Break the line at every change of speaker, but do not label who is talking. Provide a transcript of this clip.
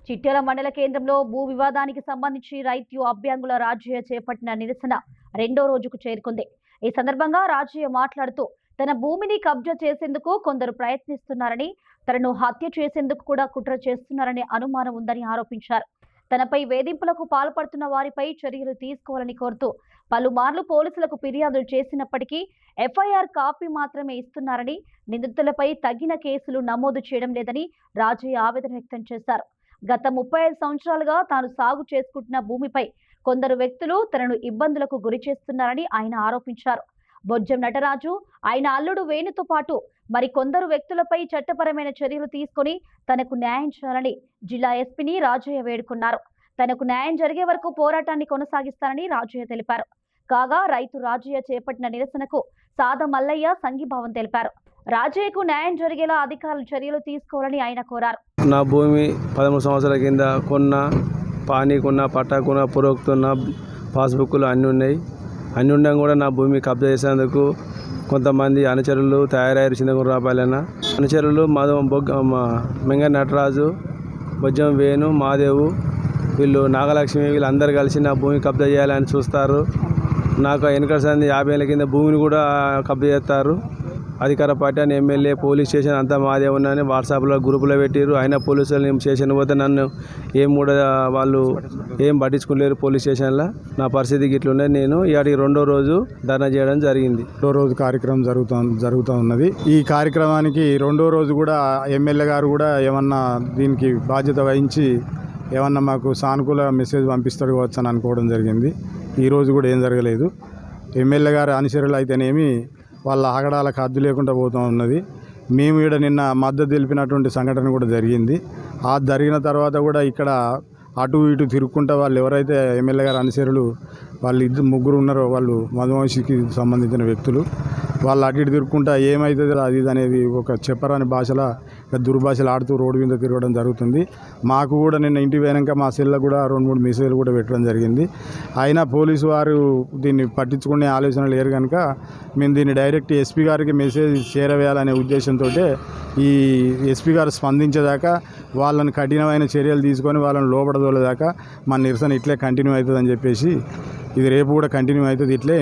చిట్యాల మండల కేంద్రంలో భూ వివాదానికి సంబంధించి రైతు అభ్యంగుల రాజయ్య చేపట్టిన నిరసన రెండో రోజుకు చేరుకుంది. ఈ సందర్భంగా రాజయ్య మాట్లాడుతూ తన భూమిని కబ్జా చేసేందుకు కొందరు ప్రయత్నిస్తున్నారని, తనను హత్య చేసేందుకు కూడా కుట్ర చేస్తున్నారనే అనుమానం ఉందని ఆరోపించారు. తనపై వేధింపులకు పాల్పడుతున్న వారిపై చర్యలు తీసుకోవాలని కోరుతూ పలుమార్లు పోలీసులకు ఫిర్యాదులు చేసినప్పటికీ ఎఫ్ఐఆర్ కాపీ మాత్రమే ఇస్తున్నారని, నిందితులపై తగిన కేసులు నమోదు చేయడం లేదని రాజయ్య ఆవేదన వ్యక్తం చేశారు. గత 35 సంవత్సరాలుగా తాను సాగు చేసుకుంటున్న భూమిపై కొందరు వ్యక్తులు తనను ఇబ్బందులకు గురి చేస్తున్నారని ఆయన ఆరోపించారు. బొజ్జం నటరాజు, ఆయన అల్లుడు వేణుతో పాటు మరికొందరు వ్యక్తులపై చట్టపరమైన చర్యలు తీసుకుని తనకు న్యాయం చేయాలని జిల్లా ఎస్పీని రాజయ్య వేడుకున్నారు. తనకు న్యాయం జరిగే వరకు పోరాటాన్ని కొనసాగిస్తారని రాజయ్య తెలిపారు. కాగా రైతు రాజయ్య చేపట్టిన నిరసనకు సాద మల్లయ్య సంఘీభావం తెలిపారు. రాజయ్యకు న్యాయం జరిగేలా అధికారులు చర్యలు తీసుకోవాలని ఆయన కోరారు.
నా భూమి 13 సంవత్సరాల కింద పానీకున్న పట్టాకున్న పురోక్తున్న పాస్బుక్లు అన్నీ ఉన్నాయి. అన్నీ ఉండడం కూడా నా భూమి కబ్జా చేసేందుకు కొంతమంది అనుచరులు తయారయ్యారు. చింతకూరు రాపాలన్న అనుచరులు మెంగ నటరాజు, బొజ్జం వేణు, మాదేవు, వీళ్ళు నాగలక్ష్మి, వీళ్ళందరూ కలిసి నా భూమి కబ్జా చేయాలని చూస్తారు. నాకు వెనక సంది 50 ఏళ్ళ కింద భూమిని కూడా కబ్జా చేస్తారు. అధికార పార్టీ అని ఎమ్మెల్యే, పోలీస్ స్టేషన్ అంతా మాదే ఉన్నాయని వాట్సాప్లో గ్రూపులో పెట్టారు. అయినా పోలీసులు స్టేషన్ పోతే నన్ను వాళ్ళు ఏం పట్టించుకోలేరు పోలీస్ స్టేషన్లో. నా పరిస్థితి ఇట్లుండే. నేను ఇవాటికి రెండో రోజు ధర్నా చేయడం జరిగింది.
రెండో రోజు కార్యక్రమం జరుగుతూ ఉన్నది. ఈ కార్యక్రమానికి రెండో రోజు కూడా ఎమ్మెల్యే గారు కూడా ఏమన్నా దీనికి బాధ్యత వహించి ఏమన్నా మాకు సానుకూల మెసేజ్ పంపిస్తాడు కావచ్చు అని అనుకోవడం జరిగింది. ఈరోజు కూడా ఏం జరగలేదు. ఎమ్మెల్యే గారు అనుచరులు అయితేనేమి వాళ్ళ ఆగడాలకు హద్దు లేకుండా పోతూ ఉన్నది. మేము ఇక్కడ నిన్న మద్దతు తెలిపినటువంటి సంఘటన కూడా జరిగింది. ఆ జరిగిన తర్వాత కూడా ఇక్కడ అటు ఇటు తిరుక్కుంటా వాళ్ళు ఎవరైతే ఎమ్మెల్యే గారు అనుచరులు వాళ్ళు ముగ్గురు ఉన్నారో వాళ్ళు మధువంశికి సంబంధించిన వ్యక్తులు, వాళ్ళు అటు ఇటు తిరుక్కుంటా ఏమవుతుంది అది ఇది అనేది ఒక చెప్పరాని భాషలో దుర్భాషలు ఆడుతూ రోడ్డు మీద తిరగడం జరుగుతుంది. మాకు కూడా నిన్న ఇంటి పోయాక మా సెల్లో కూడా 2-3 మెసేజ్లు కూడా పెట్టడం జరిగింది. అయినా పోలీసు వారు దీన్ని పట్టించుకునే ఆలోచన లేరు కనుక మేము దీన్ని డైరెక్ట్ ఎస్పీ గారికి మెసేజ్ చేరవేయాలనే ఉద్దేశంతో ఈ ఎస్పీ గారు స్పందించేదాకా వాళ్ళని కఠినమైన చర్యలు తీసుకొని వాళ్ళని లోపడదోలేదాకా మన నిరసన ఇట్లే కంటిన్యూ అవుతుందని చెప్పేసి, ఇది రేపు కూడా కంటిన్యూ అవుతుంది. ఇట్లే